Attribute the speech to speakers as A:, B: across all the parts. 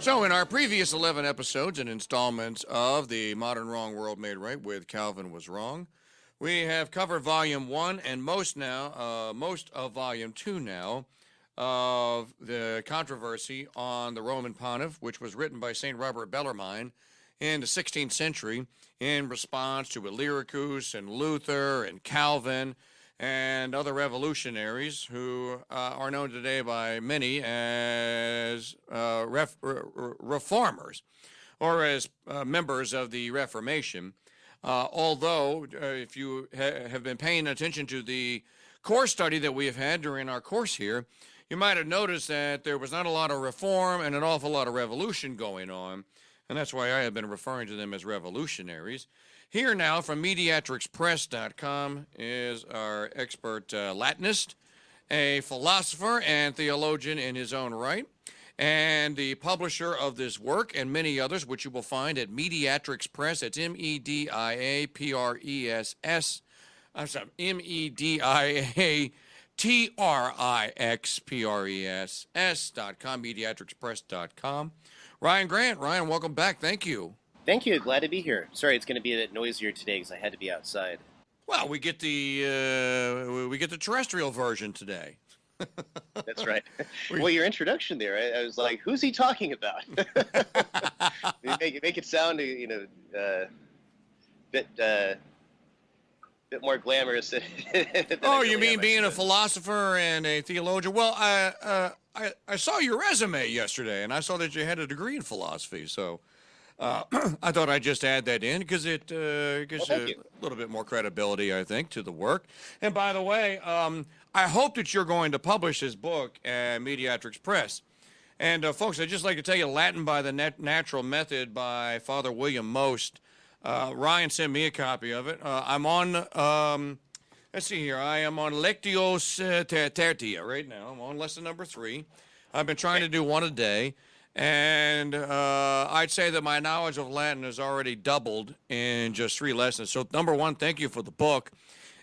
A: So, in our previous 11 episodes and installments of The Modern Wrong World Made Right with Calvin Was Wrong, we have covered Volume 1 and most of Volume 2 now of the controversy on the Roman Pontiff, which was written by St. Robert Bellarmine in the 16th century in response to Illyricus and Luther and Calvin and other revolutionaries who are known today by many as reformers or as members of the Reformation. Although, if you have been paying attention to the course study that we have had during our course here, you might have noticed that there was not a lot of reform and an awful lot of revolution going on, and that's why I have been referring to them as revolutionaries. Here now from mediatrixpress.com is our expert Latinist, a philosopher and theologian in his own right, and the publisher of this work and many others, which you will find at Mediatrix Press. It's M-E-D-I-A-P-R-E-S-S. I'm sorry, M-E-D-I-A-T-R-I-X-P-R-E-S-S.com, mediatrixpress.com. Ryan Grant. Ryan, welcome back. Thank you.
B: Thank you. Glad to be here. Sorry, it's going to be a bit noisier today because I had to be outside.
A: Well, we get the terrestrial version today.
B: That's right. Well, your introduction there, I was like, "Who's he talking about?" make it sound, bit more glamorous. Than
A: oh, you mean being a philosopher and a theologian? Well, I saw your resume yesterday, and I saw that you had a degree in philosophy. So I thought I'd just add that in because it gives a little bit more credibility, I think, to the work. And by the way, I hope that you're going to publish this book at Mediatrix Press. And folks, I'd just like to tell you Latin by the Natural Method by Father William Most. Ryan sent me a copy of it. I'm on, let's see here, I am on Lectios Tertia right now. I'm on lesson number 3. I've been trying to do one a day. And I'd say that my knowledge of Latin has already doubled in just 3 lessons. So, number 1, thank you for the book.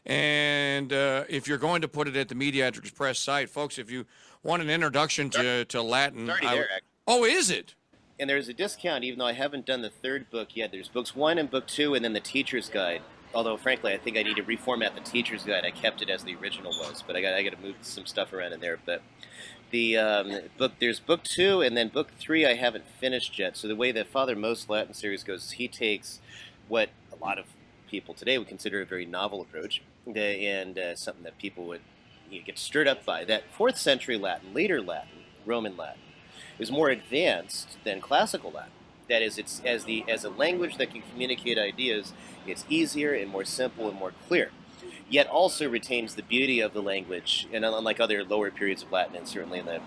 A: And if you're going to put it at the Mediatrix Press site, folks, if you want an introduction to Latin.
B: It's already there, actually.
A: Oh, is it?
B: And there's a discount, even though I haven't done the 3rd book yet. There's books 1 and book 2, and then the Teacher's Guide. Although, frankly, I think I need to reformat the Teacher's Guide. I kept it as the original was, but I got to move some stuff around in there. But the there's book 2, and then book 3 I haven't finished yet. So the way that Father Most Latin series goes, he takes what a lot of people today would consider a very novel approach, and something that people would get stirred up by. That 4th century Latin, later Latin, Roman Latin, is more advanced than classical Latin. That is, it's as a language that can communicate ideas, it's easier and more simple and more clear, yet also retains the beauty of the language, and unlike other lower periods of Latin, and certainly in the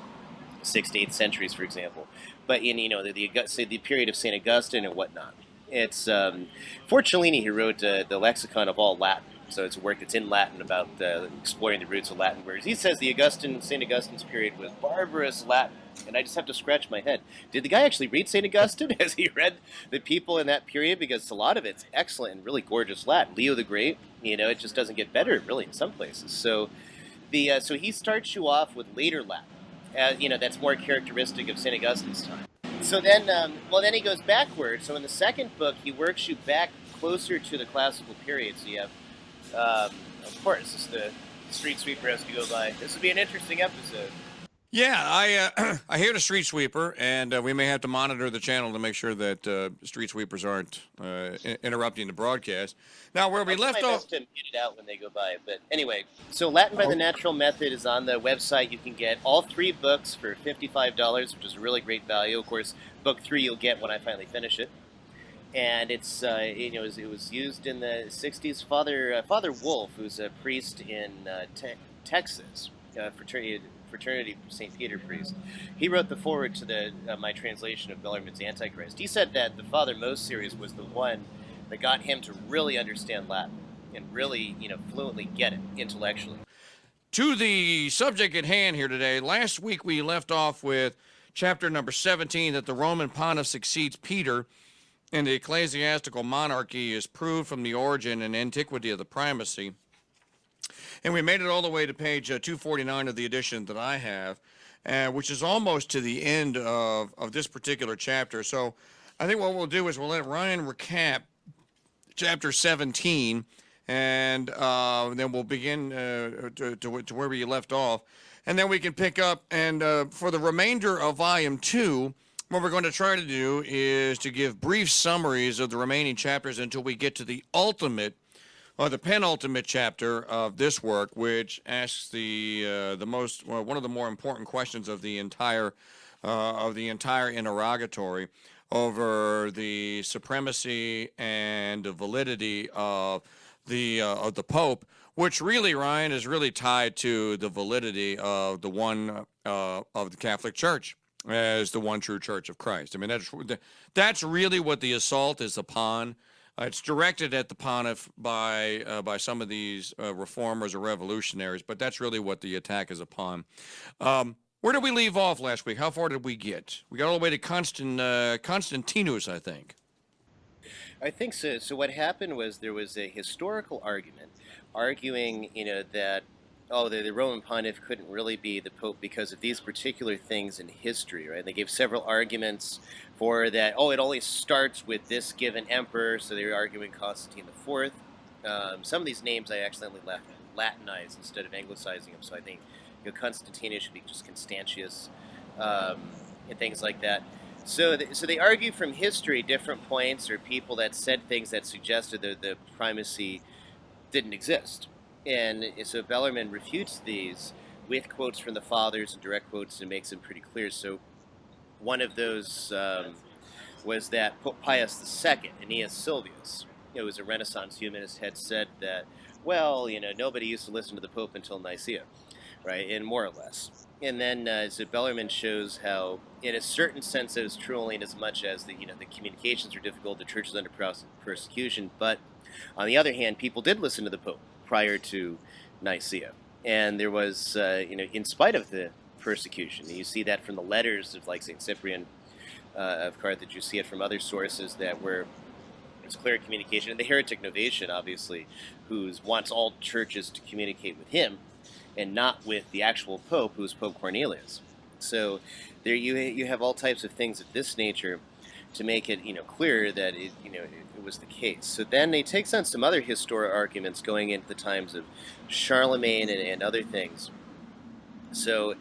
B: 6th to 8th centuries, for example. But in the period of St. Augustine and whatnot, it's Forcellini, who wrote the Lexicon of all Latin. So it's a work that's in Latin about exploring the roots of Latin words. He says the St. Augustine's period was barbarous Latin. And I just have to scratch my head. Did the guy actually read St. Augustine? Has he read the people in that period? Because a lot of it's excellent and really gorgeous Latin. Leo the Great, it just doesn't get better, really, in some places. So so he starts you off with later Latin. That's more characteristic of St. Augustine's time. So then, then he goes backward. So in the 2nd book, he works you back closer to the classical period. So you have, of course, this is the street sweeper has to go by. This would be an interesting episode.
A: Yeah, I hear the street sweeper, and we may have to monitor the channel to make sure that street sweepers aren't interrupting the broadcast. Now, where we left off...
B: I'll do my best to mute it out when they go by, but anyway. So Latin by the Natural Method is on the website. You can get all 3 books for $55, which is a really great value. Of course, book 3 you'll get when I finally finish it. And it's it was used in the 60s. Father Wolf, who's a priest in Texas, fraternity St. Peter priest, he wrote the foreword to my translation of Bellarmine's Antichrist. He said that the Father Most series was the one that got him to really understand Latin and really, fluently get it intellectually.
A: To the subject at hand here today, last week we left off with chapter number 17, that the Roman Pontiff succeeds Peter in the ecclesiastical monarchy is proved from the origin and antiquity of the primacy. And we made it all the way to page 249 of the edition that I have. which is almost to the end of this particular chapter. So I think what we'll do is we'll let Ryan recap chapter 17, and then we'll begin to where we left off. And then we can pick up, and for the remainder of Volume 2, what we're going to try to do is to give brief summaries of the remaining chapters until we get to the ultimate, or the penultimate chapter of this work, which asks one of the more important questions of the entire interrogatory over the supremacy and the validity of the Pope, which really, Ryan, is really tied to the validity of the one of the Catholic Church as the one true Church of Christ. I mean, that's really what the assault is upon. It's directed at the Pontiff by some of these reformers or revolutionaries, but that's really what the attack is upon. Where did we leave off last week? How far did we get? We got all the way to Constantinus, I think.
B: I think so. So what happened was there was a historical argument arguing, that the Roman Pontiff couldn't really be the Pope because of these particular things in history, right? They gave several arguments for that. It only starts with this given emperor, so they were arguing Constantine IV. Some of these names I accidentally Latinized instead of anglicizing them, so I think Constantinus should be just Constantius, and things like that. So they argue from history different points or people that said things that suggested that the primacy didn't exist. And so Bellarmine refutes these with quotes from the fathers and direct quotes and makes them pretty clear. So one of those was that Pope Pius II, Aeneas Sylvius, who was a Renaissance humanist, had said that, nobody used to listen to the Pope until Nicaea, right, and more or less. And then so Bellarmine shows how, in a certain sense, it was true only in as much as the communications were difficult, the church was under persecution, but on the other hand, people did listen to the Pope prior to Nicaea. And there was, in spite of the persecution, you see that from the letters of like St. Cyprian of Carthage, you see it from other sources that were, it's clear communication. And the heretic Novatian, obviously, who wants all churches to communicate with him and not with the actual Pope, who is Pope Cornelius. So there you have all types of things of this nature to make it clear that it was the case. So then they take on some other historic arguments going into the times of Charlemagne and other things. So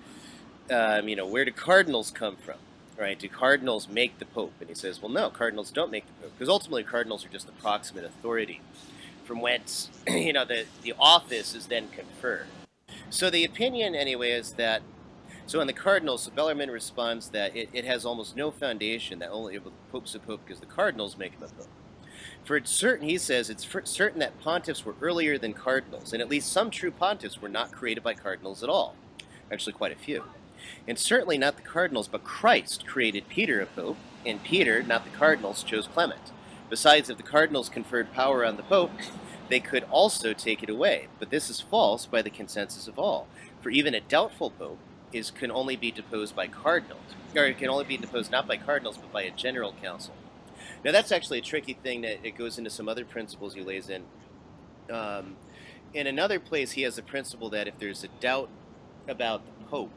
B: where do cardinals come from? Right? Do cardinals make the Pope? And he says, well, no, cardinals don't make the Pope, because ultimately cardinals are just the proximate authority from whence the office is then conferred. So the opinion, anyway, is that, so in the cardinals, Bellarmine responds that it has almost no foundation, that only the Pope's a Pope because the cardinals make him a Pope. For it's certain, he says, it's certain that pontiffs were earlier than cardinals, and at least some true pontiffs were not created by cardinals at all. Actually, quite a few. And certainly not the cardinals, but Christ created Peter a Pope, and Peter, not the cardinals, chose Clement. Besides, if the cardinals conferred power on the Pope, they could also take it away. But this is false by the consensus of all. For even a doubtful Pope can only be deposed by cardinals, or it can only be deposed not by cardinals, but by a general council. Now that's actually a tricky thing that it goes into some other principles he lays in. In another place, he has a principle that if there's a doubt about the Pope,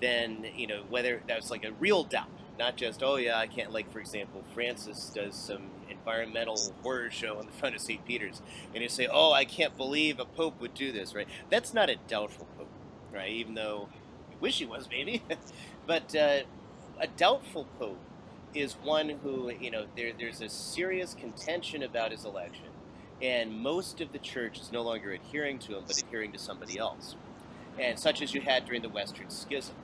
B: then, whether that's like a real doubt, not just, I can't, like, for example, Francis does some environmental horror show on the front of St. Peter's, and you say, I can't believe a Pope would do this, right? That's not a doubtful Pope, right? Even though I wish he was, maybe. But a doubtful Pope is one who, there's a serious contention about his election, and most of the church is no longer adhering to him, but adhering to somebody else, and such as you had during the Western Schism.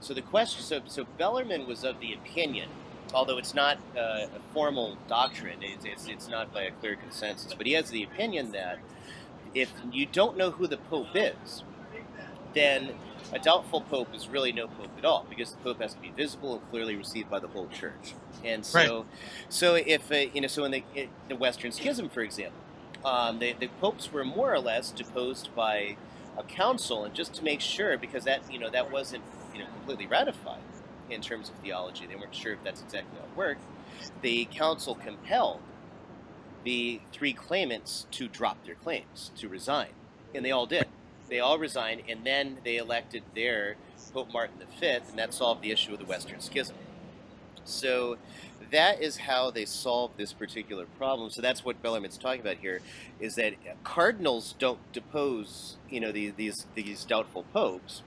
B: So the question, so Bellarmine was of the opinion, although it's not a formal doctrine, it's not by a clear consensus, but he has the opinion that if you don't know who the Pope is, then a doubtful Pope is really no Pope at all, because the Pope has to be visible and clearly received by the whole Church. And so, so if so in the Western Schism, for example, the popes were more or less deposed by a council, and just to make sure, because that that wasn't completely ratified in terms of theology, they weren't sure if that's exactly how it worked. The council compelled the three claimants to drop their claims, to resign, and they all did. They all resigned, and then they elected their Pope Martin V, and that solved the issue of the Western Schism. So that is how they solved this particular problem. So that's what Bellarmine's talking about here, is that cardinals don't depose, these doubtful popes.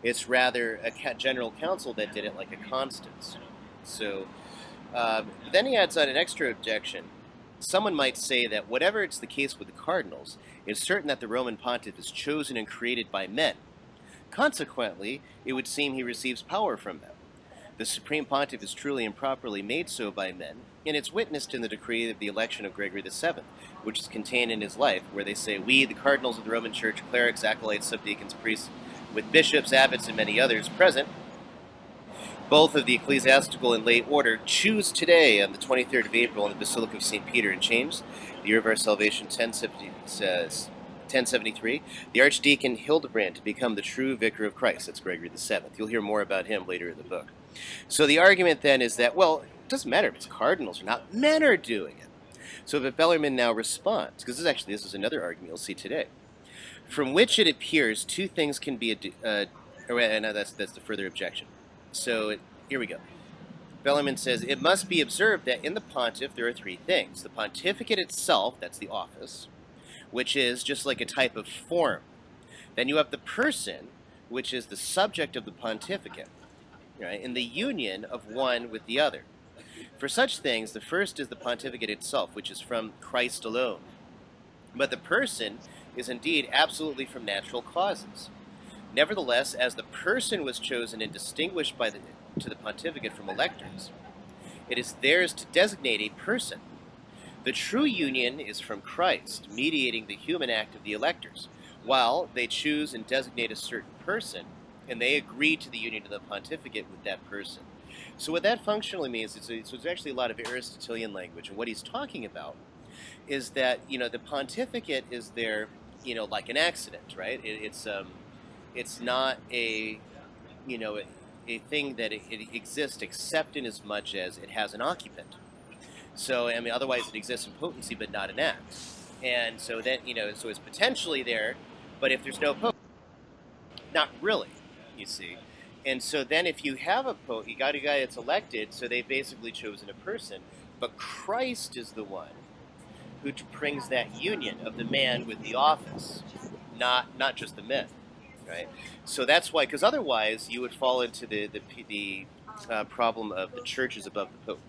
B: It's rather a general council that did it, like a Constance. So then he adds on an extra objection. Someone might say that whatever it's the case with the cardinals, it's certain that the Roman Pontiff is chosen and created by men. Consequently, it would seem he receives power from them. The Supreme Pontiff is truly and properly made so by men, and it's witnessed in the decree of the election of Gregory VII, which is contained in his life, where they say, "We, the cardinals of the Roman Church, clerics, acolytes, subdeacons, priests, with bishops, abbots, and many others present, both of the ecclesiastical and lay order, choose today, on the 23rd of April, in the Basilica of St. Peter in Chains, the year of our salvation, 1073, the Archdeacon Hildebrand to become the true vicar of Christ." That's Gregory VII. You'll hear more about him later in the book. So the argument then is that, well, it doesn't matter if it's cardinals or not. Men are doing it. So but Bellarmine now responds, because this is another argument you'll see today, from which it appears two things can be, that's the further objection. So here we go. Bellarmine says, it must be observed that in the pontiff there are three things. The pontificate itself, that's the office, which is just like a type of form. Then you have the person, which is the subject of the pontificate, right, in the union of one with the other. For such things, the first is the pontificate itself, which is from Christ alone. But the person is indeed absolutely from natural causes. Nevertheless, as the person was chosen and distinguished to the pontificate from electors, it is theirs to designate a person. The true union is from Christ, mediating the human act of the electors, while they choose and designate a certain person, and they agree to the union of the pontificate with that person. So what that functionally means is it's actually a lot of Aristotelian language, and what he's talking about is that, the pontificate is there, like an accident, right? It's not a thing that it exists except in as much as it has an occupant. So, otherwise it exists in potency, but not in act. And so that, so it's potentially there, but if there's no pope, not really, you see. And so then if you have a pope, you got a guy that's elected, so they've basically chosen a person, but Christ is the one who brings that union of the man with the office, not just the men, right? So that's why, because otherwise you would fall into the problem of the church is above the pope,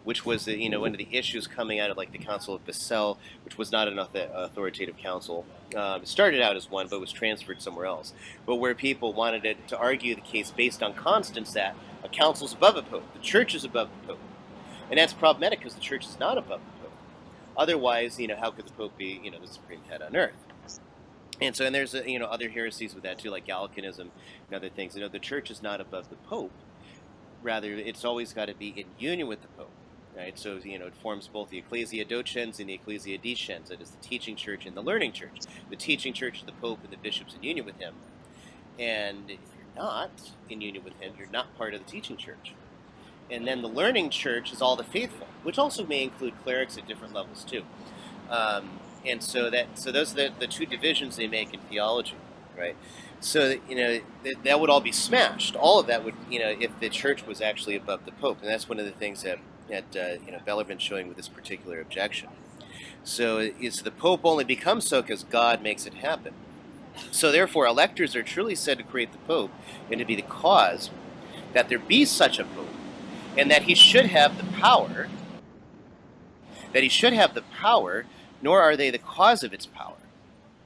B: which was one of the issues coming out of like the Council of Basel, which was not an authoritative council. It started out as one, but was transferred somewhere else. But where people wanted it to argue the case based on Constance that a council's above a pope, the church is above the pope, and that's problematic because the church is not above the pope. Otherwise, how could the pope be, the supreme head on earth? And so, and there's other heresies with that too, like Gallicanism and other things. The church is not above the pope. Rather, it's always got to be in union with the pope, right? So, it forms both the Ecclesia Docens and the Ecclesia Decens. That is the teaching church and the learning church. The teaching church is the pope and the bishops in union with him. And if you're not in union with him, you're not part of the teaching church. And then the learning church is all the faithful, which also may include clerics at different levels too. And so those are the two divisions they make in theology, right? So that would all be smashed. All of that would, if the church was actually above the pope, and that's one of the things that Bellarmine's showing with this particular objection. So it's the pope only becomes so because God makes it happen. So therefore, electors are truly said to create the pope and to be the cause that there be such a pope, and that he should have the power. Nor are they the cause of its power.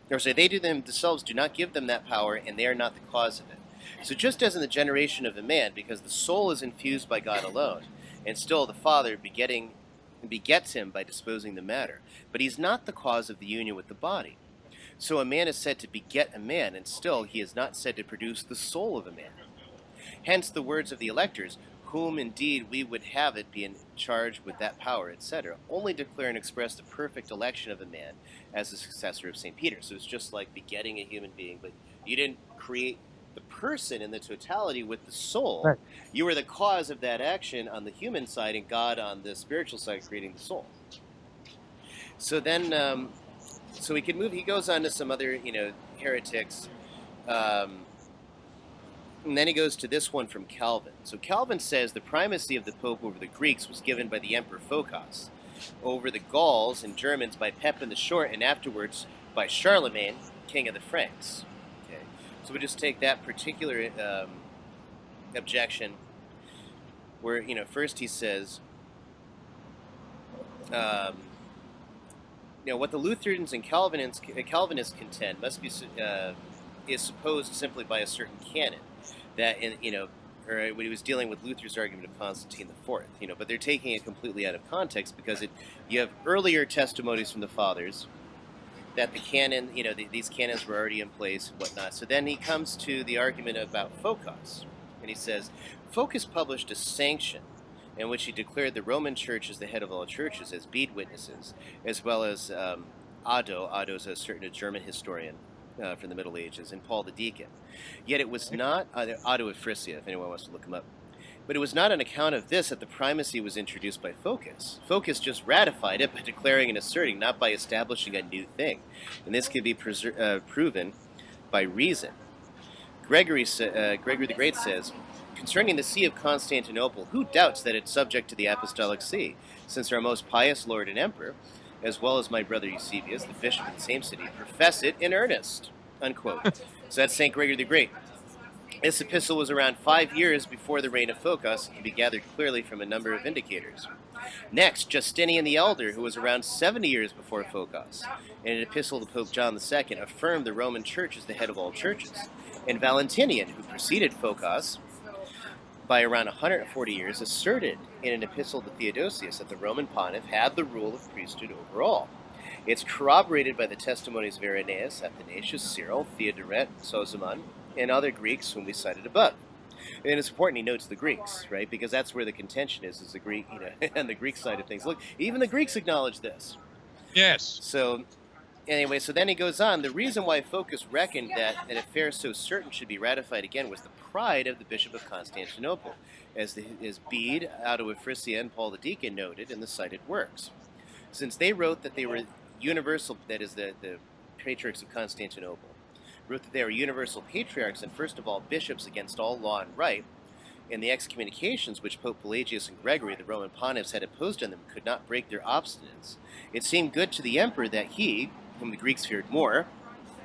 B: Or say they themselves do not give them that power, and they are not the cause of it. So just as in the generation of a man, because the soul is infused by God alone, and still the Father begets him by disposing the matter, but he's not the cause of the union with the body. So a man is said to beget a man, and still he is not said to produce the soul of a man. Hence the words of the electors, whom indeed we would have it be in charge with that power, etc., only declare and express the perfect election of a man as the successor of St. Peter. So it's just like begetting a human being, but you didn't create the person in the totality with the soul. Right. You were the cause of that action on the human side, and God on the spiritual side creating the soul. So then, so we can move. He goes on to some other, heretics And then he goes to this one from Calvin. So Calvin says the primacy of the Pope over the Greeks was given by the Emperor Phocas, over the Gauls and Germans by Pepin the Short, and afterwards by Charlemagne, king of the Franks. Okay, so we just take that particular objection, where first he says, what the Lutherans and Calvinists contend must be is supposed simply by a certain canon that or when he was dealing with Luther's argument of Constantine IV, but they're taking it completely out of context because you have earlier testimonies from the fathers that the canon, these canons were already in place and whatnot. So then he comes to the argument about Phocas, and he says, Phocas published a sanction in which he declared the Roman Church as the head of all churches, as Bede witnesses, as well as Otto. Otto's a German historian from the Middle Ages, and Paul the Deacon. Yet it was not Otto of Frisia, if anyone wants to look him up. But it was not on account of this that the primacy was introduced by Phocas. Phocas just ratified it by declaring and asserting, not by establishing a new thing. And this can be proven by reason. Gregory the Great says, concerning the See of Constantinople, who doubts that it's subject to the Apostolic See, since our most pious Lord and Emperor, as well as my brother Eusebius, the bishop of the same city, profess it in earnest, unquote. So that's St. Gregory the Great. This epistle was around 5 years before the reign of Phocas, and can be gathered clearly from a number of indicators. Next, Justinian the Elder, who was around 70 years before Phocas, in an epistle to Pope John II, affirmed the Roman Church as the head of all churches. And Valentinian, who preceded Phocas by around 140 years, asserted in an epistle to Theodosius that the Roman Pontiff had the rule of priesthood over all. It's corroborated by the testimonies of Irenaeus, Athanasius, Cyril, Theodoret, Sozomen, and other Greeks whom we cited above. And it's important he notes the Greeks, right? Because that's where the contention is the Greek, and the Greek side of things. Look, even the Greeks acknowledge this.
A: Yes.
B: So, anyway, so then he goes on. The reason why Phocas reckoned that an affair so certain should be ratified again was the pride of the Bishop of Constantinople, as Bede, Otto of Frisia, and Paul the Deacon noted in the cited works. Since they wrote that they were universal, that is, the patriarchs of Constantinople, wrote that they were universal patriarchs and first of all bishops against all law and right, and the excommunications which Pope Pelagius and Gregory, the Roman pontiffs, had imposed on them could not break their obstinance. It seemed good to the emperor that he, whom the Greeks feared more,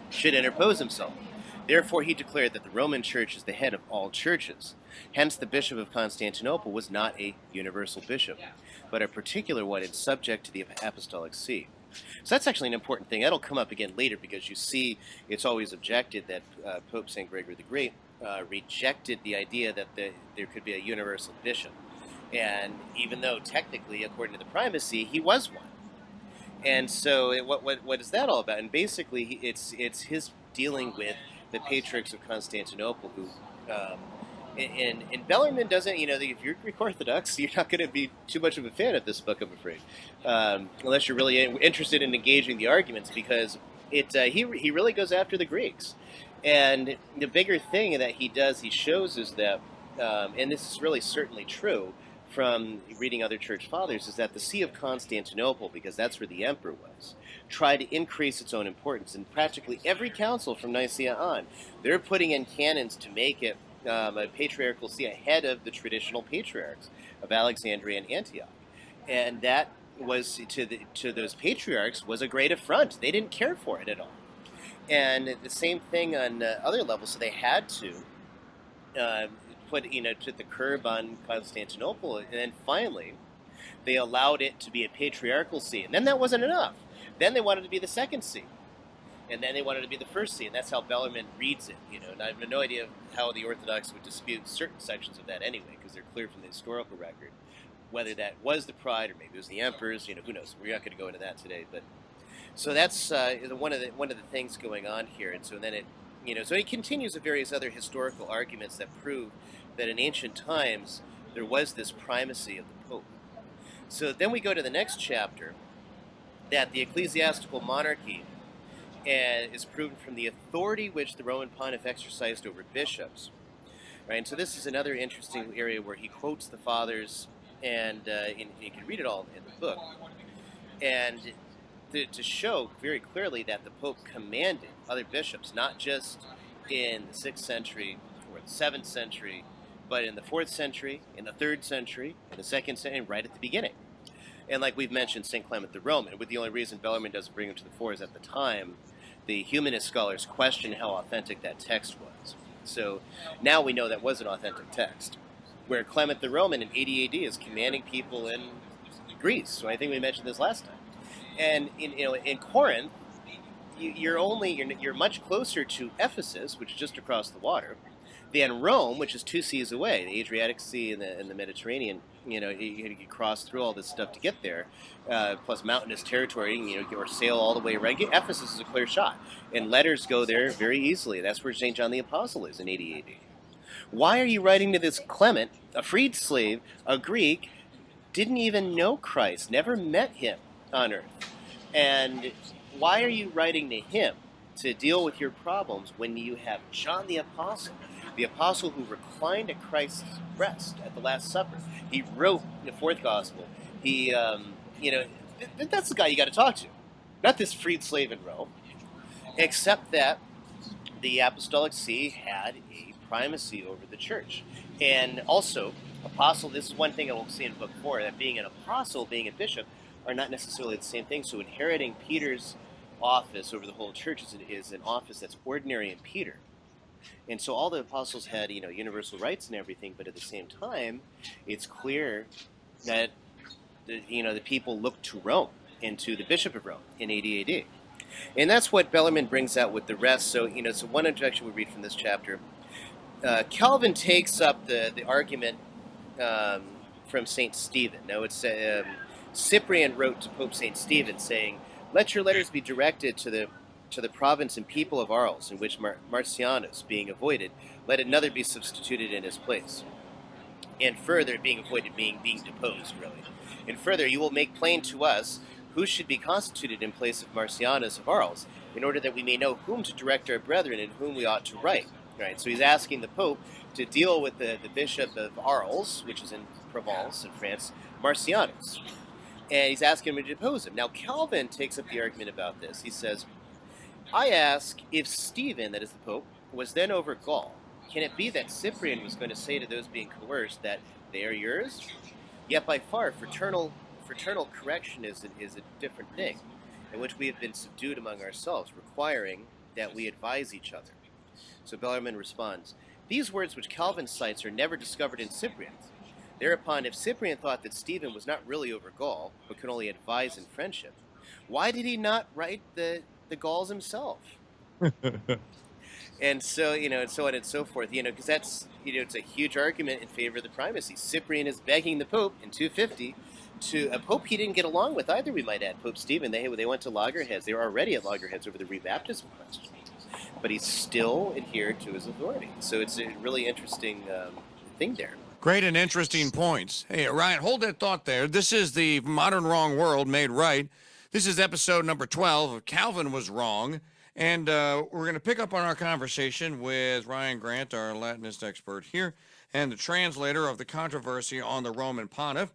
B: should interpose himself. Therefore he declared that the Roman Church is the head of all churches. Hence the Bishop of Constantinople was not a universal bishop, but a particular one and subject to the Apostolic See. So that's actually an important thing. That'll come up again later because you see it's always objected that Pope St. Gregory the Great rejected the idea that there could be a universal bishop. And even though technically, according to the primacy, he was one. And so what is that all about? And basically it's his dealing with the patriarchs of Constantinople who... And Bellarmine doesn't, if you're Greek Orthodox, you're not going to be too much of a fan of this book, I'm afraid, unless you're really interested in engaging the arguments, because he really goes after the Greeks. And the bigger thing that he shows is that, and this is really certainly true from reading other church fathers, is that the See of Constantinople, because that's where the emperor was, tried to increase its own importance. In practically every council from Nicaea on, they're putting in canons to make it a patriarchal see ahead of the traditional patriarchs of Alexandria and Antioch, and that was to those patriarchs was a great affront. They didn't care for it at all, and the same thing on other levels. So they had to put the curb on Constantinople, and then finally they allowed it to be a patriarchal see, and then that wasn't enough. Then they wanted to be the second see. And then they wanted to be the first see, and that's how Bellarmine reads it, And I have no idea how the Orthodox would dispute certain sections of that anyway, because they're clear from the historical record. Whether that was the pride or maybe it was the emperors, who knows? We're not going to go into that today, but so that's one of the things going on here. And so then so he continues with various other historical arguments that prove that in ancient times there was this primacy of the Pope. So then we go to the next chapter, that the ecclesiastical monarchy and is proven from the authority which the Roman Pontiff exercised over bishops. Right? And so this is another interesting area where he quotes the fathers, and you can read it all in the book, and to show very clearly that the Pope commanded other bishops, not just in the 6th century or the 7th century, but in the 4th century, in the 3rd century, in the 2nd century, right at the beginning. And like we've mentioned, St. Clement the Roman, with the only reason Bellarmine doesn't bring him to the fore is at the time, the humanist scholars questioned how authentic that text was. So now we know that was an authentic text. Where Clement the Roman in 80 AD is commanding people in Greece. So I think we mentioned this last time. And in Corinth, you're much closer to Ephesus, which is just across the water, than Rome, which is 2 seas away, the Adriatic Sea and the Mediterranean. You cross through all this stuff to get there, plus mountainous territory, or sail all the way around. Ephesus is a clear shot, and letters go there very easily. That's where St. John the Apostle is in 80 AD. Why are you writing to this Clement, a freed slave, a Greek, didn't even know Christ, never met him on earth? And why are you writing to him to deal with your problems when you have John the apostle who reclined at Christ's breast at the Last Supper? He wrote the 4th Gospel. He, that's the guy you got to talk to, not this freed slave in Rome, except that the Apostolic See had a primacy over the church. And also, apostle, this is one thing I will see in book 4, that being an apostle, being a bishop, are not necessarily the same thing. So inheriting Peter's office over the whole church is an office that's ordinary in Peter. And so all the apostles had, universal rights and everything, but at the same time, it's clear that, the people looked to Rome and to the Bishop of Rome in 80 AD. And that's what Bellarmine brings out with the rest. So, so one objection we read from this chapter. Calvin takes up the argument from St. Stephen. Now, it's Cyprian wrote to Pope St. Stephen saying, "Let your letters be directed to the province and people of Arles, in which Marcianus, being avoided, let another be substituted in his place." And further, being avoided, being deposed, really. And further, you will make plain to us who should be constituted in place of Marcianus of Arles, in order that we may know whom to direct our brethren and whom we ought to write. Right, so he's asking the Pope to deal with the Bishop of Arles, which is in Provence in France, Marcianus. And he's asking him to depose him. Now, Calvin takes up the argument about this. He says, "I ask if Stephen, that is the Pope, was then over Gaul. Can it be that Cyprian was going to say to those being coerced that they are yours? Yet by far, fraternal correction is a different thing, in which we have been subdued among ourselves, requiring that we advise each other." So Bellarmine responds, "These words which Calvin cites are never discovered in Cyprian. Thereupon, if Cyprian thought that Stephen was not really over Gaul, but could only advise in friendship, why did he not write the Gauls himself?" And so, and so on and so forth, because that's, it's a huge argument in favor of the primacy. Cyprian is begging the Pope in 250 to a Pope he didn't get along with either, we might add, Pope Stephen. They went to loggerheads. They were already at loggerheads over the rebaptism question. But he still adhered to his authority. So it's a really interesting thing there.
A: Great and interesting points. Hey, Ryan, hold that thought there. This is the Modern Wrong World Made Right. This is episode number 12 of Calvin Was Wrong. And we're going to pick up on our conversation with Ryan Grant, our Latinist expert here, and the translator of the controversy on the Roman Pontiff.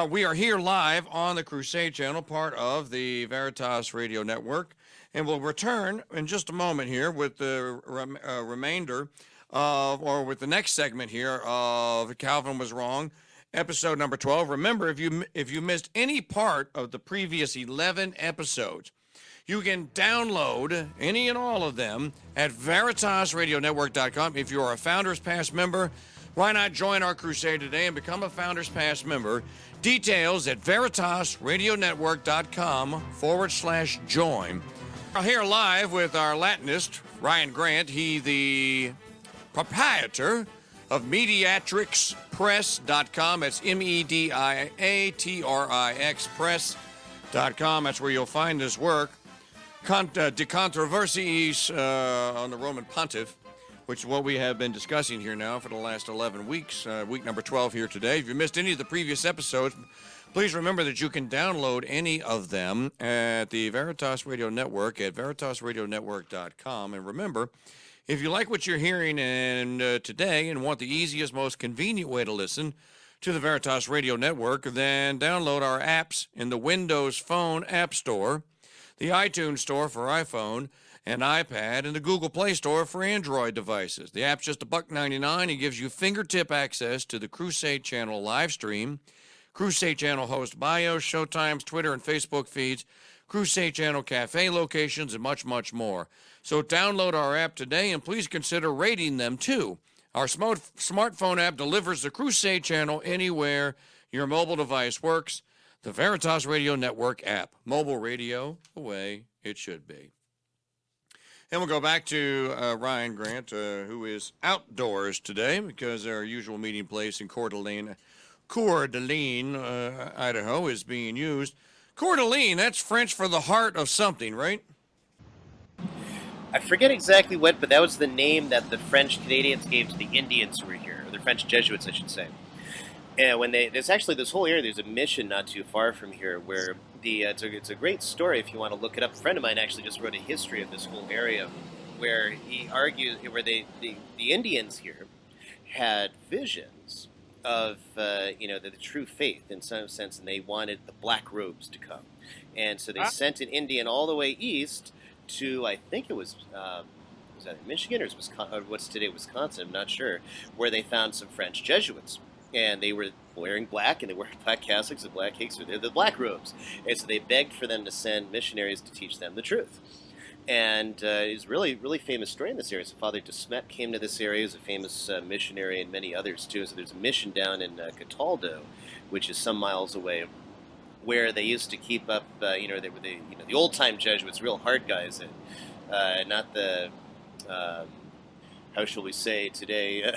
A: We are here live on the Crusade Channel, part of the Veritas Radio Network. And we'll return in just a moment here with the remainder of, or with the next segment here of Calvin Was Wrong, episode number 12. Remember, if you missed any part of the previous 11 episodes, you can download any and all of them at VeritasRadioNetwork.com. If you are a Founders Pass member, why not join our crusade today and become a Founders Pass member? Details at VeritasRadioNetwork.com/join. Here live with our Latinist, Ryan Grant. He the proprietor of Mediatrixpress.com. It's Mediatrix Press.com. That's where you'll find this work. De Controversies on the Roman Pontiff, which is what we have been discussing here now for the last 11 weeks. Week number 12 here today. If you missed any of the previous episodes, please remember that you can download any of them at the Veritas Radio Network at VeritasRadioNetwork.com. And remember, if you like what you're hearing today and want the easiest, most convenient way to listen to the Veritas Radio Network, then download our apps in the Windows Phone App Store, the iTunes Store for iPhone, and iPad in the Google Play Store for Android devices. The app's just $1.99 and gives you fingertip access to the Crusade Channel live stream, Crusade Channel host bios, showtimes, Twitter and Facebook feeds, Crusade Channel cafe locations, and much, much more. So download our app today and please consider rating them too. Our smartphone app delivers the Crusade Channel anywhere your mobile device works. The Veritas Radio Network app. Mobile radio, the way it should be. And we'll go back to Ryan Grant, who is outdoors today because our usual meeting place in Coeur d'Alene, Idaho, is being used. Coeur d'Alene, that's French for the heart of something, right?
B: I forget exactly what, but that was the name that the French Canadians gave to the Indians who were here, or the French Jesuits, I should say. And when there's actually this whole area, there's a mission not too far from here where it's a great story if you want to look it up. A friend of mine actually just wrote a history of this whole area where he argues, where the Indians here had visions of the true faith in some sense, and they wanted the black robes to come. And so they sent an Indian all the way east to, I think it was that Michigan or what's today Wisconsin, I'm not sure, where they found some French Jesuits. And they were wearing black, and they wore black cassocks and black capes. They're the black robes. And so they begged for them to send missionaries to teach them the truth. And it's really, really famous story in this area. So Father de Smet came to this area. He's a famous missionary, and many others too. So there's a mission down in Cataldo, which is some miles away, where they used to keep up, they were the old-time Jesuits, real hard guys, and not the, how shall we say today,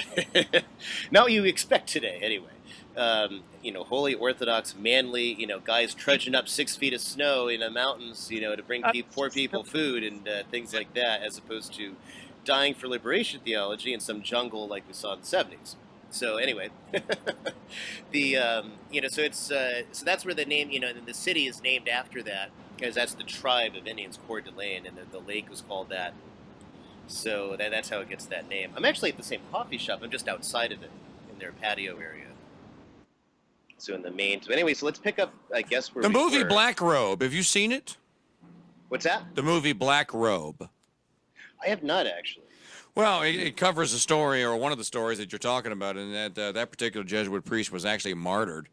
B: not what you expect today, anyway. Holy Orthodox, manly, guys trudging up 6 feet of snow in the mountains, to bring poor people food and things like that, as opposed to dying for liberation theology in some jungle like we saw in the 70s. So anyway, so that's where the name, the city is named after that, because that's the tribe of Indians, Coeur d'Alene, and the lake was called that. So that's how it gets that name. I'm actually at the same coffee shop. I'm just outside of it, in their patio area. So in the main. So anyway, so let's pick up, I guess, where
A: the movie Black Robe. Have you seen it?
B: What's that?
A: The movie Black Robe.
B: I have not, actually.
A: Well, it covers a story, or one of the stories that you're talking about, and that particular Jesuit priest was actually martyred.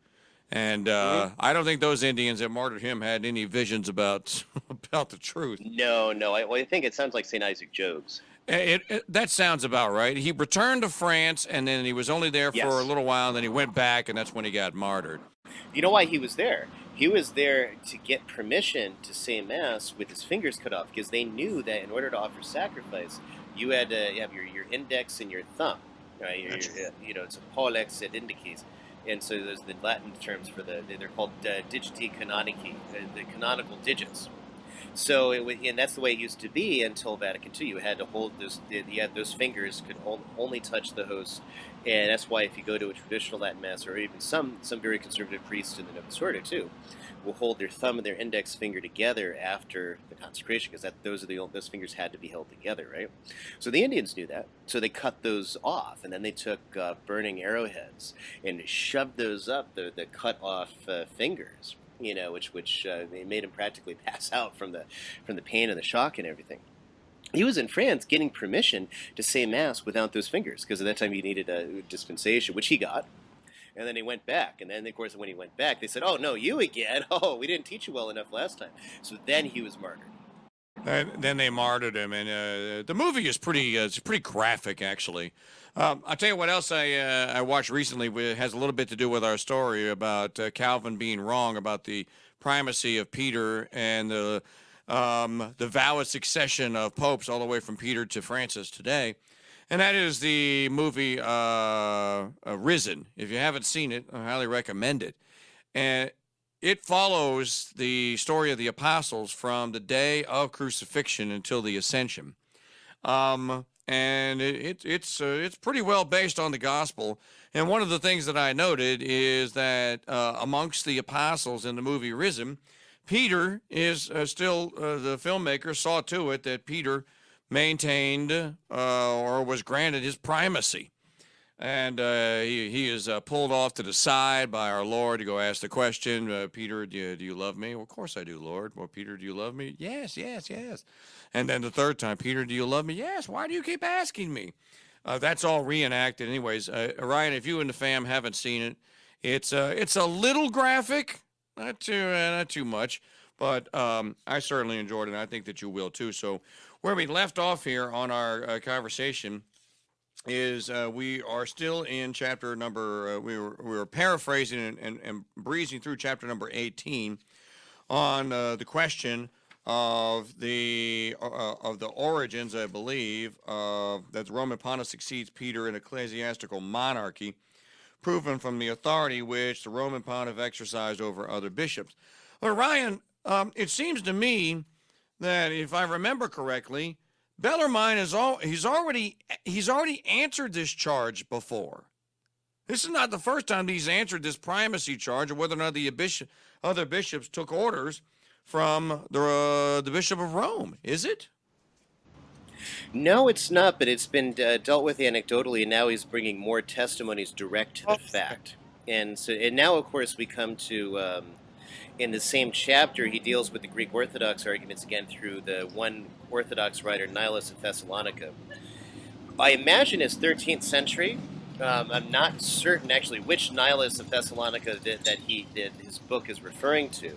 A: And I don't think those Indians that martyred him had any visions about the truth.
B: No. I think it sounds like St. Isaac Jogues.
A: That sounds about right. He returned to France, and then he was only there for a little while, and then he went back, and that's when he got martyred.
B: You know why he was there? He was there to get permission to say Mass with his fingers cut off, because they knew that in order to offer sacrifice, you had to have your index and your thumb, right? It's a pollex et indices. And so there's the Latin terms for they're called digiti canonici, the canonical digits. So and that's the way it used to be until Vatican II. You had to hold those fingers could only touch the host, and that's why if you go to a traditional Latin Mass, or even some very conservative priests in the Novus Ordo too, will hold their thumb and their index finger together after the consecration, because those fingers had to be held together, right? So the Indians knew that, so they cut those off, and then they took burning arrowheads and shoved those up the cut off fingers, which they made him practically pass out from the pain and the shock and everything. He was in France getting permission to say Mass without those fingers, because at that time he needed a dispensation, which he got. And then he went back. And then, of course, when he went back, they said, "Oh, no, you again? Oh, we didn't teach you well enough last time." So then he was martyred.
A: Then they martyred him. And the movie is pretty graphic, actually. I'll tell you what else I watched recently. It has a little bit to do with our story about Calvin being wrong about the primacy of Peter and the vow of succession of popes all the way from Peter to Francis today. And that is the movie Risen. If you haven't seen it, I highly recommend it. And it follows the story of the apostles from the day of crucifixion until the ascension. And it's pretty well based on the gospel. And one of the things that I noted is that amongst the apostles in the movie Risen, Peter is still, the filmmaker saw to it that Peter maintained or was granted his primacy. And he is pulled off to the side by our Lord to go ask the question, Peter, do you love me? Well, of course I do, Lord. Well, Peter, do you love me? Yes, yes, yes. And then the third time, Peter, do you love me? Yes. Why do you keep asking me? That's all reenacted. Anyways, Ryan, if you and the fam haven't seen it, it's a little graphic, not too much, but I certainly enjoyed it, and I think that you will too. So where we left off here on our conversation is we are still in chapter number. We were paraphrasing and breezing through chapter number 18 on the question of the origins, I believe, that the Roman Pontiff succeeds Peter in ecclesiastical monarchy, proven from the authority which the Roman Pontiff exercised over other bishops. But Ryan, it seems to me that if I remember correctly, Bellarmine he's already answered this charge before. This is not the first time he's answered this primacy charge, or whether or not the other bishops took orders from the Bishop of Rome, is it?
B: No, it's not, but it's been dealt with anecdotally, and now he's bringing more testimonies direct to the fact. And now, of course, we come to, in the same chapter, he deals with the Greek Orthodox arguments again through the one Orthodox writer, Nihilus of Thessalonica. I imagine it's 13th century. I'm not certain, actually, which Nihilus of Thessalonica that his book is referring to.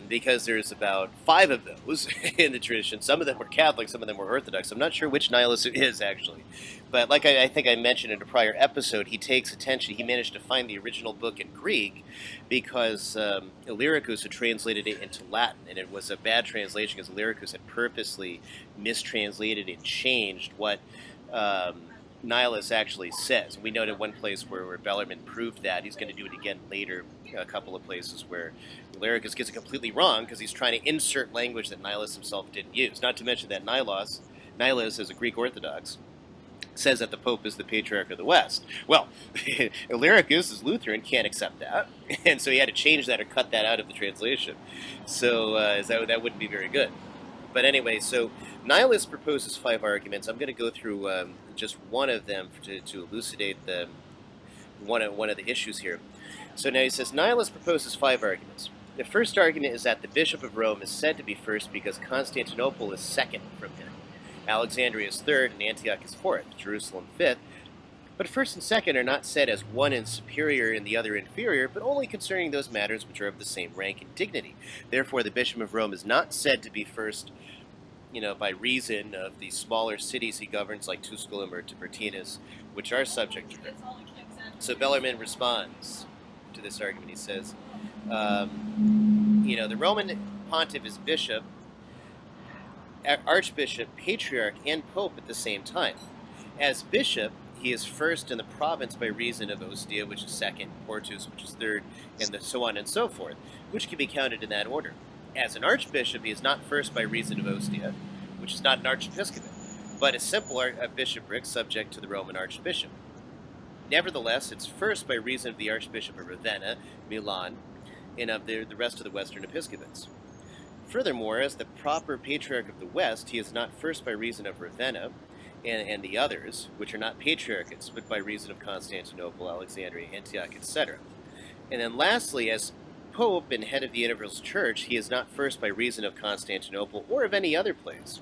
B: Because there's about 5 of those in the tradition. Some of them were Catholic, some of them were Orthodox. I'm not sure which Nihilus it is, actually. But like I think I mentioned in a prior episode, he takes attention. He managed to find the original book in Greek because Illyricus had translated it into Latin, and it was a bad translation because Illyricus had purposely mistranslated and changed what Nihilus actually says. We noted one place where Bellarmine proved that. He's going to do it again later, a couple of places where Illyricus gets it completely wrong because he's trying to insert language that Nihilus himself didn't use. Not to mention that Nihilus, as a Greek Orthodox, says that the Pope is the Patriarch of the West. Well, Illyricus, as Lutheran, can't accept that, and so he had to change that or cut that out of the translation. So that wouldn't be very good. But anyway, so Nihilus proposes 5 arguments. I'm going to go through just one of them to elucidate one of the issues here. So now he says, Nihilus proposes 5 arguments. The first argument is that the Bishop of Rome is said to be first because Constantinople is second from him. Alexandria is third, and Antioch is fourth, Jerusalem fifth. But first and second are not said as one is superior and the other inferior, but only concerning those matters which are of the same rank and dignity. Therefore, the Bishop of Rome is not said to be first, by reason of the smaller cities he governs, like Tusculum or Tiburtinus, which are subject to him. So Bellarmine responds to this argument. He says, the Roman Pontiff is bishop, archbishop, patriarch, and pope at the same time. As bishop, he is first in the province by reason of Ostia, which is second, Portus, which is third, and so on and so forth, which can be counted in that order. As an archbishop, he is not first by reason of Ostia, which is not an archiepiscopate, but a simple bishopric subject to the Roman archbishop. Nevertheless, it's first by reason of the Archbishop of Ravenna, Milan, and of the rest of the Western episcopates. Furthermore, as the proper Patriarch of the West, he is not first by reason of Ravenna and the others, which are not patriarchates, but by reason of Constantinople, Alexandria, Antioch, etc. And then lastly, as Pope and head of the Universal Church, he is not first by reason of Constantinople or of any other place,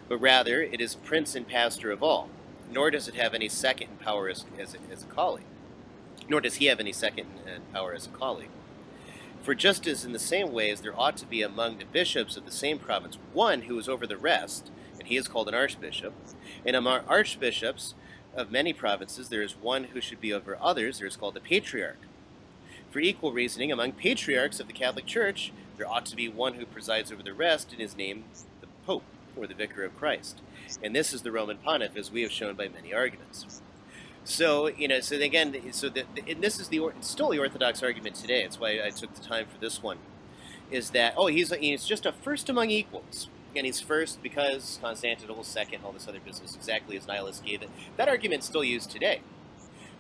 B: but rather it is Prince and Pastor of all. Nor does it have any second in power as a colleague. Nor does he have any second in power as a colleague. For just as in the same way as there ought to be among the bishops of the same province one who is over the rest, and he is called an archbishop, and among archbishops of many provinces there is one who should be over others, there is called a patriarch. For equal reasoning, among patriarchs of the Catholic Church, there ought to be one who presides over the rest, and his name the Pope, or the Vicar of Christ. And this is the Roman Pontiff, as we have shown by many arguments. So, and this is still the Orthodox argument today. That's why I took the time for this one. Is that, he's just a first among equals. And he's first because Constantinople is second, all this other business, exactly as Nihilus gave it. That argument's still used today,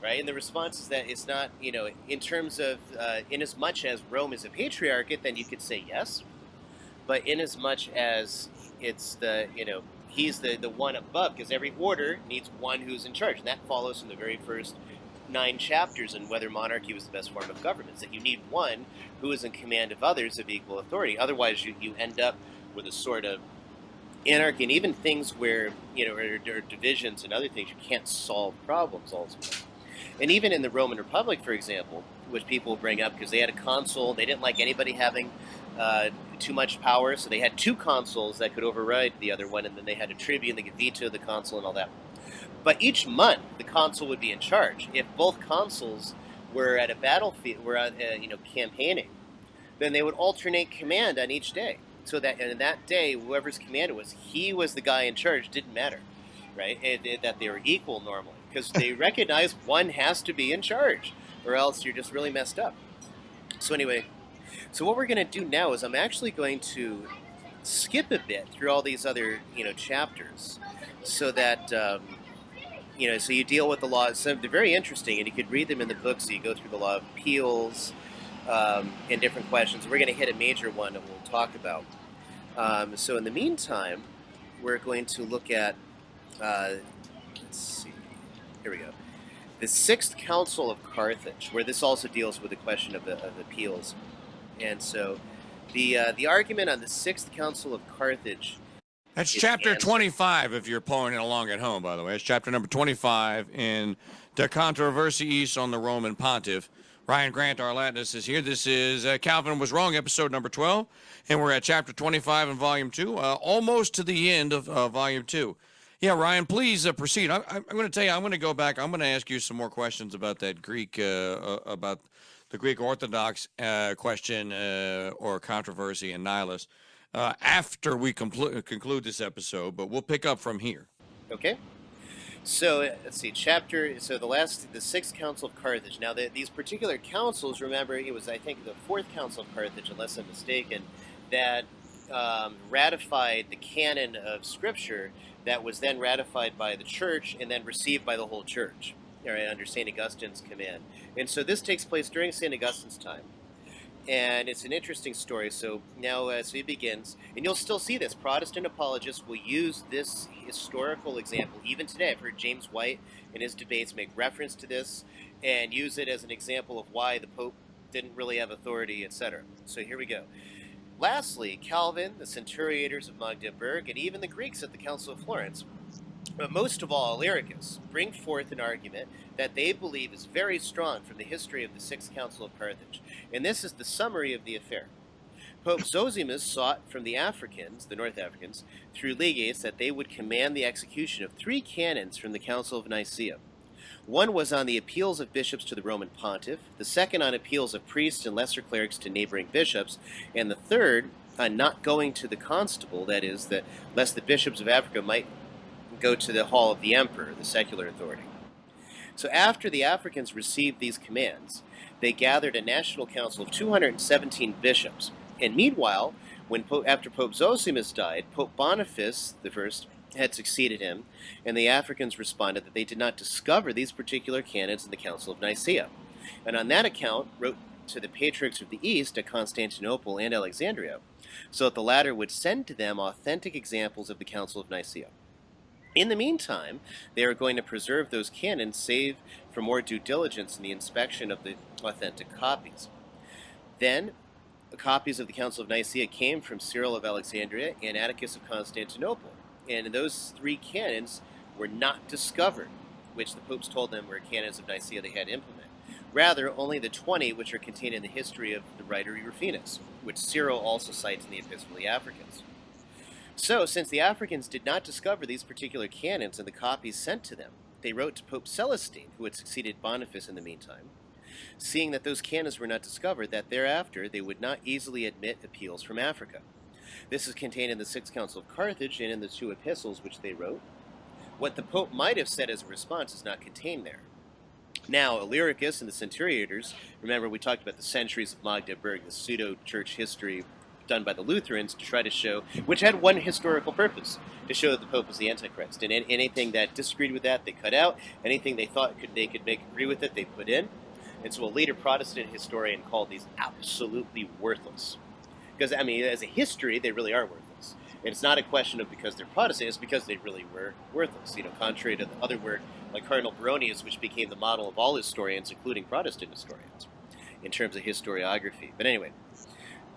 B: right? And the response is that it's not, in terms of, inasmuch as Rome is a patriarchate, then you could say yes. But inasmuch as it's he's the one above, because every order needs one who's in charge, and that follows from the very first 9 chapters on whether monarchy was the best form of government. That you need one who is in command of others of equal authority. Otherwise, you end up with a sort of anarchy, and even things where, or divisions and other things, you can't solve problems ultimately. And even in the Roman Republic, for example, which people bring up because they had a consul, they didn't like anybody having too much power, so they had 2 consuls that could override the other one, and then they had a tribune that could veto the consul and all that. But each month, the consul would be in charge. If both consuls were at a battlefield, campaigning, then they would alternate command on each day. So that in that day, whoever's commander was, he was the guy in charge. Didn't matter, right? That they were equal normally, because they recognize one has to be in charge, or else you're just really messed up. So anyway, so what we're going to do now is I'm actually going to skip a bit through all these other chapters, so that so you deal with the law. So they're very interesting, and you could read them in the book. So you go through the law of appeals and different questions. We're going to hit a major one that we'll talk about. So in the meantime, we're going to look at, let's see, here we go, the 6th Council of Carthage, where this also deals with the question of appeals. And so the argument on the 6th Council of Carthage.
A: That's chapter 25, if you're pulling it along at home, by the way. It's chapter number 25 in De Controversiis on the Roman Pontiff. Ryan Grant, our Latinist, is here. This is Calvin Was Wrong, episode number 12, and we're at chapter 25 in volume 2, almost to the end of volume 2. Yeah, Ryan, please proceed. I'm going to tell you, I'm going to go back. I'm going to ask you some more questions about that Greek, about the Greek Orthodox question or controversy in Nihilus after we conclude this episode, but we'll pick up from here.
B: Okay. So let's see, the 6th Council of Carthage. Now, these particular councils, remember, it was, I think, the 4th Council of Carthage, unless I'm mistaken, that ratified the canon of Scripture that was then ratified by the Church and then received by the whole Church, under St. Augustine's command. And so this takes place during St. Augustine's time. And it's an interesting story. So now, so he begins, and you'll still see this. Protestant apologists will use this historical example even today. I've heard James White in his debates make reference to this and use it as an example of why the Pope didn't really have authority, etc. So here we go. Lastly, Calvin, the Centuriators of Magdeburg, and even the Greeks at the Council of Florence, but most of all, Illyricus, bring forth an argument that they believe is very strong from the history of the 6th Council of Carthage. And this is the summary of the affair. Pope Zosimus sought from the Africans, the North Africans, through legates that they would command the execution of 3 canons from the Council of Nicaea. One was on the appeals of bishops to the Roman Pontiff, the second on appeals of priests and lesser clerics to neighboring bishops, and the third on not going to the constable, that is, that lest the bishops of Africa might go to the hall of the emperor, the secular authority. So after the Africans received these commands, they gathered a national council of 217 bishops. And meanwhile, after Pope Zosimus died, Pope Boniface I had succeeded him, and the Africans responded that they did not discover these particular canons in the Council of Nicaea, and on that account wrote to the patriarchs of the East at Constantinople and Alexandria, so that the latter would send to them authentic examples of the Council of Nicaea. In the meantime, they are going to preserve those canons, save for more due diligence in the inspection of the authentic copies. Then, the copies of the Council of Nicaea came from Cyril of Alexandria and Atticus of Constantinople, and those 3 canons were not discovered, which the popes told them were canons of Nicaea they had to implement. Rather, only the 20 which are contained in the history of the writer Rufinus, which Cyril also cites in the Epistle of the Africans. So, since the Africans did not discover these particular canons and the copies sent to them, they wrote to Pope Celestine, who had succeeded Boniface in the meantime, seeing that those canons were not discovered, that thereafter they would not easily admit appeals from Africa. This is contained in the 6th Council of Carthage and in the 2 epistles which they wrote. What the Pope might have said as a response is not contained there. Now, Illyricus and the Centuriators, remember we talked about the centuries of Magdeburg, the pseudo-church history done by the Lutherans to try to show, which had one historical purpose, to show that the Pope was the Antichrist. And anything that disagreed with that, they cut out. Anything they thought they could make agree with it, they put in. And so a later Protestant historian called these absolutely worthless. Because, I mean, as a history, they really are worthless. And it's not a question of because they're Protestant, it's because they really were worthless, contrary to the other word like Cardinal Baronius, which became the model of all historians, including Protestant historians, in terms of historiography. But anyway,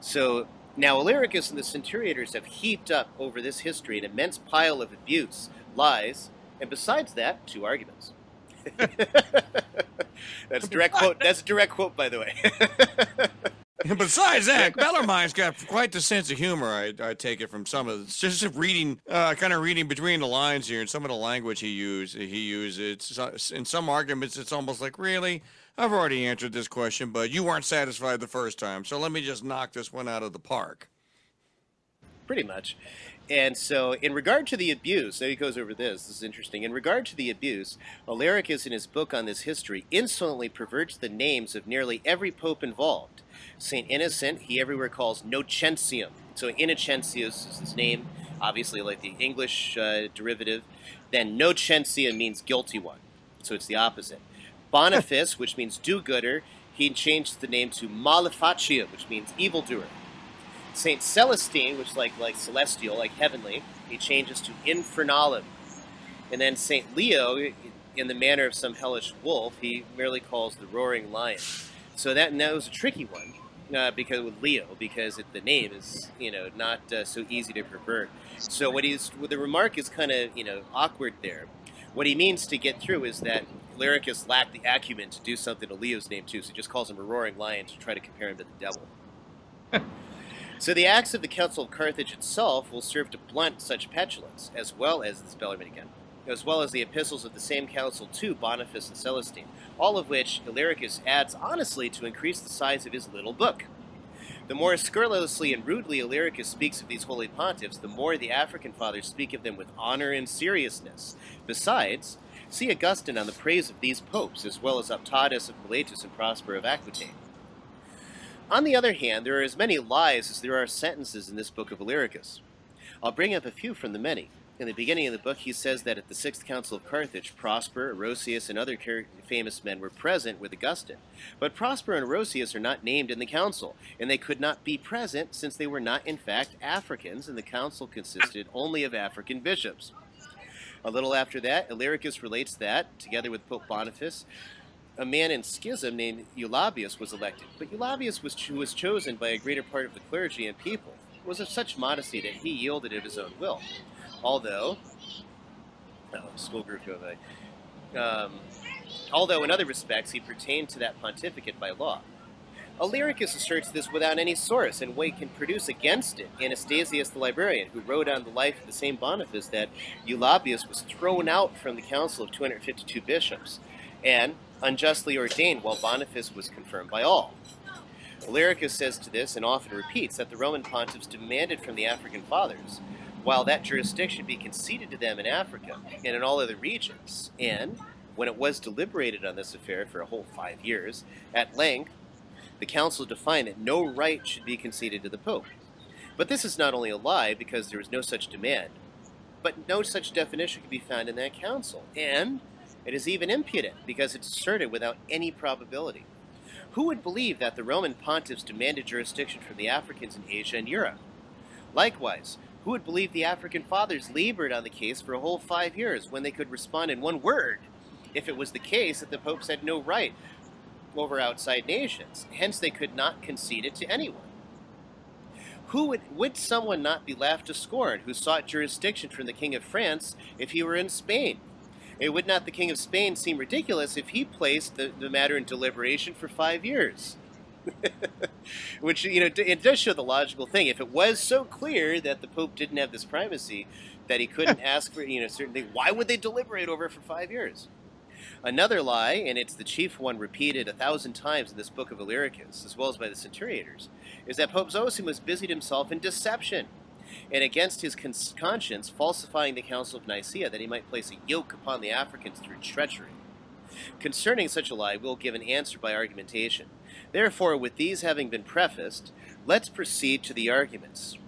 B: so now Illyricus and the Centuriators have heaped up over this history an immense pile of abuse, lies, and besides that, 2 arguments. That's a direct quote. That's a direct quote, by the way.
A: Besides that, Bellarmine's got quite the sense of humor. I take it from some of it's just reading, kind of reading between the lines here, and some of the language he uses. In some arguments, it's almost like, really, I've already answered this question, but you weren't satisfied the first time, so let me just knock this one out of the park.
B: Pretty much. And so, in regard to the abuse, now he goes over this. This is interesting. In regard to the abuse, Illyricus, in his book on this history, insolently perverts the names of nearly every pope involved. Saint Innocent, he everywhere calls Nocentium. So Innocentius is his name, obviously like the English derivative. Then Nocentia means guilty one. So it's the opposite. Boniface, which means do-gooder, he changed the name to Malefacia, which means evildoer. Saint Celestine, which is like celestial, like heavenly, he changes to Infernalum. And then Saint Leo, in the manner of some hellish wolf, he merely calls the roaring lion. So that was a tricky one, because with Leo, because the name is not so easy to pervert. So the remark is kind of awkward there. What he means to get through is that Illyricus lacked the acumen to do something to Leo's name too, so he just calls him a roaring lion to try to compare him to the devil. So the acts of the Council of Carthage itself will serve to blunt such petulance, as well as this Bellarmine again, as well as the epistles of the same council to Boniface and Celestine, all of which Illyricus adds honestly to increase the size of his little book. The more scurrilously and rudely Illyricus speaks of these holy pontiffs, the more the African fathers speak of them with honor and seriousness. Besides, see Augustine on the praise of these popes, as well as Optatus of Miletus and Prosper of Aquitaine. On the other hand, there are as many lies as there are sentences in this book of Illyricus. I'll bring up a few from the many. In the beginning of the book, he says that at the Sixth Council of Carthage, Prosper, Orosius, and other famous men were present with Augustine. But Prosper and Orosius are not named in the council, and they could not be present since they were not in fact Africans, and the council consisted only of African bishops. A little after that, Illyricus relates that, together with Pope Boniface, a man in schism named Eulobius was elected, but Eulobius who was chosen by a greater part of the clergy and people, was of such modesty that he yielded of his own will. Although in other respects he pertained to that pontificate by law. Illyricus asserts this without any source, and we can produce against it Anastasius the librarian, who wrote on the life of the same Boniface that Eulobius was thrown out from the council of 252 bishops, and unjustly ordained, while Boniface was confirmed by all. Illyricus says to this, and often repeats, that the Roman pontiffs demanded from the African fathers, while that jurisdiction be conceded to them in Africa and in all other regions, and, when it was deliberated on this affair for a whole 5 years, at length, the council defined that no right should be conceded to the Pope. But this is not only a lie, because there is no such demand, but no such definition could be found in that council, and it is even impudent, because it's asserted without any probability. Who would believe that the Roman pontiffs demanded jurisdiction from the Africans in Asia and Europe? Likewise, who would believe the African fathers labored on the case for a whole 5 years when they could respond in one word, if it was the case that the popes had no right over outside nations, hence they could not concede it to anyone? Would someone not be laughed to scorn who sought jurisdiction from the King of France if he were in Spain? It would not the King of Spain seem ridiculous if he placed the matter in deliberation for 5 years? Which, it does show the logical thing. If it was so clear that the Pope didn't have this primacy, that he couldn't ask for, certain things, why would they deliberate over it for 5 years? Another lie, and it's the chief one repeated 1,000 times in this book of Illyricus, as well as by the Centuriators, is that Pope Zosimus busied himself in deception, and against his conscience falsifying the Council of Nicaea that he might place a yoke upon the Africans through treachery. Concerning such a lie, we'll give an answer by argumentation. Therefore, with these having been prefaced, let's proceed to the arguments.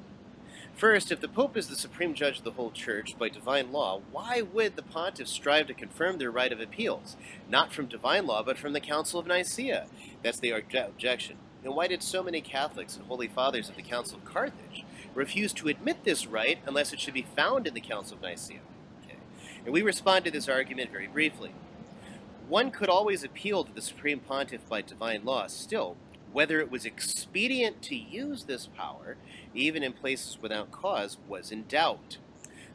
B: First, if the Pope is the supreme judge of the whole Church by divine law, why would the pontiffs strive to confirm their right of appeals? Not from divine law, but from the Council of Nicaea. That's the objection. And why did so many Catholics and Holy Fathers of the Council of Carthage refused to admit this right unless it should be found in the Council of Nicaea. Okay. And we respond to this argument very briefly. One could always appeal to the Supreme Pontiff by divine law. Still, whether it was expedient to use this power, even in places without cause, was in doubt.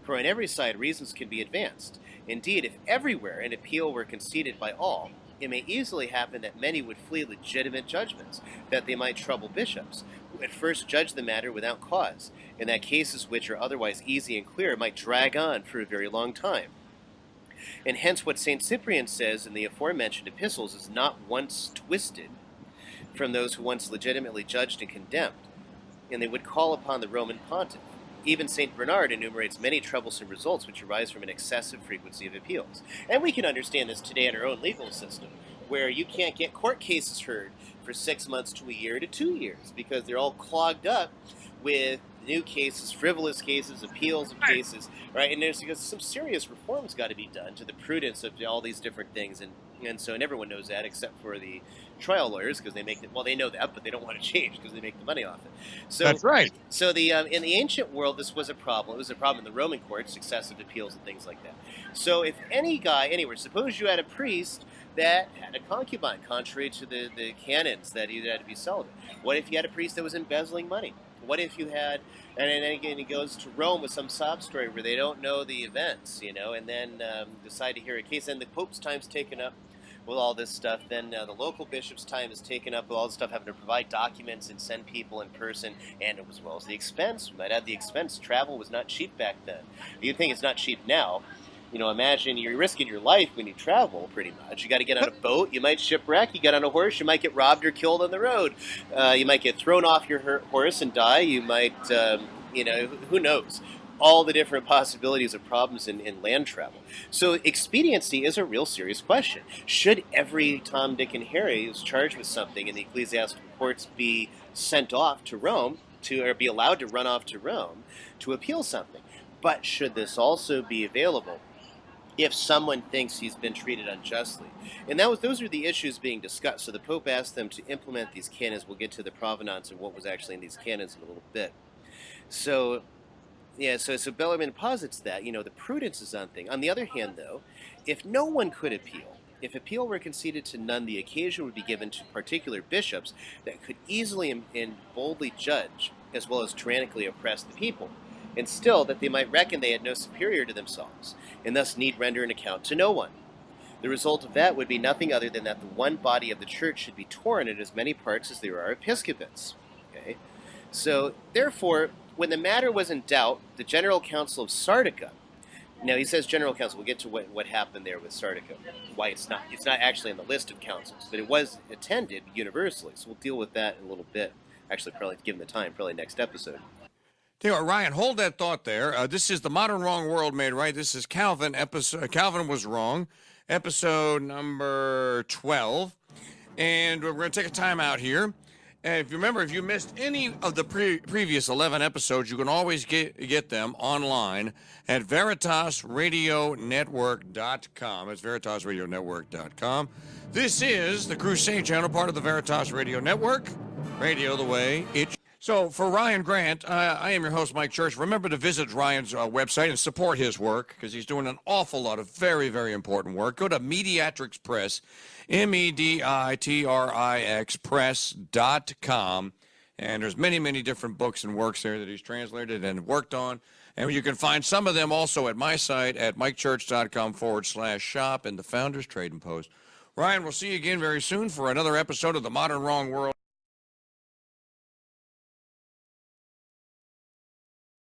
B: For on every side reasons can be advanced. Indeed, if everywhere an appeal were conceded by all, it may easily happen that many would flee legitimate judgments, that they might trouble bishops, who at first judge the matter without cause, and that cases which are otherwise easy and clear might drag on for a very long time. And hence what St. Cyprian says in the aforementioned epistles is not once twisted from those who once legitimately judged and condemned, and they would call upon the Roman Pontiff. Even St. Bernard enumerates many troublesome results which arise from an excessive frequency of appeals. And we can understand this today in our own legal system, where you can't get court cases heard for 6 months to a year to 2 years because they're all clogged up with new cases, frivolous cases, appeals of cases, right? And there's some serious reforms got to be done to the prudence of all these different things, and everyone knows that except for the trial lawyers because they make it. Well, they know that, but they don't want to change because they make the money off it. So
A: That's right.
B: So in the ancient world, this was a problem. It was a problem in the Roman courts, successive appeals and things like that. So if any guy anywhere, suppose you had a priest that had a concubine, contrary to the canons that he had to be celibate. What if you had a priest that was embezzling money? What if you had, and then again he goes to Rome with some sob story where they don't know the events, and then decide to hear a case, and the Pope's time's taken up with all this stuff. Then the local bishop's time is taken up with all this stuff, having to provide documents and send people in person, and as well as the expense. We might add the expense. Travel was not cheap back then. You think it's not cheap now. Imagine you're risking your life when you travel, pretty much. You got to get on a boat. You might shipwreck. You get on a horse. You might get robbed or killed on the road. You might get thrown off your horse and die. You might, who knows? All the different possibilities of problems in land travel. So expediency is a real serious question. Should every Tom, Dick, and Harry who's charged with something in the ecclesiastical courts be sent off to Rome, or be allowed to run off to Rome to appeal something? But should this also be available if someone thinks he's been treated unjustly? And those are the issues being discussed. So the Pope asked them to implement these canons. We'll get to the provenance and what was actually in these canons in a little bit. So Bellarmine posits that, the prudence is one thing. On the other hand, though, if no one could appeal, if appeal were conceded to none, the occasion would be given to particular bishops that could easily and boldly judge, as well as tyrannically oppress the people, and still that they might reckon they had no superior to themselves, and thus need render an account to no one. The result of that would be nothing other than that the one body of the church should be torn in as many parts as there are episcopates. Okay? So, therefore, when the matter was in doubt, the General Council of Sardica, now he says General Council, we'll get to what happened there with Sardica, why it's not actually on the list of councils, but it was attended universally, so we'll deal with that in a little bit. Actually, probably given the time, probably next episode.
A: Tell you what, Ryan, hold that thought there. This is the Modern Wrong World Made Right. This is Calvin. Calvin Was Wrong, episode number 12. And we're going to take a time out here. And if you remember, if you missed any of the previous 11 episodes, you can always get them online at VeritasRadioNetwork.com. It's VeritasRadioNetwork.com. This is the Crusade Channel, part of the Veritas Radio Network. Radio the way it. So for Ryan Grant, I am your host, Mike Church. Remember to visit Ryan's website and support his work because he's doing an awful lot of very, very important work. Go to Mediatrix Press, MEDITRIX Press.com. And there's many, many different books and works there that he's translated and worked on. And you can find some of them also at my site at mikechurch.com/shop in the Founders Trading Post. Ryan, we'll see you again very soon for another episode of The Modern Wrong World.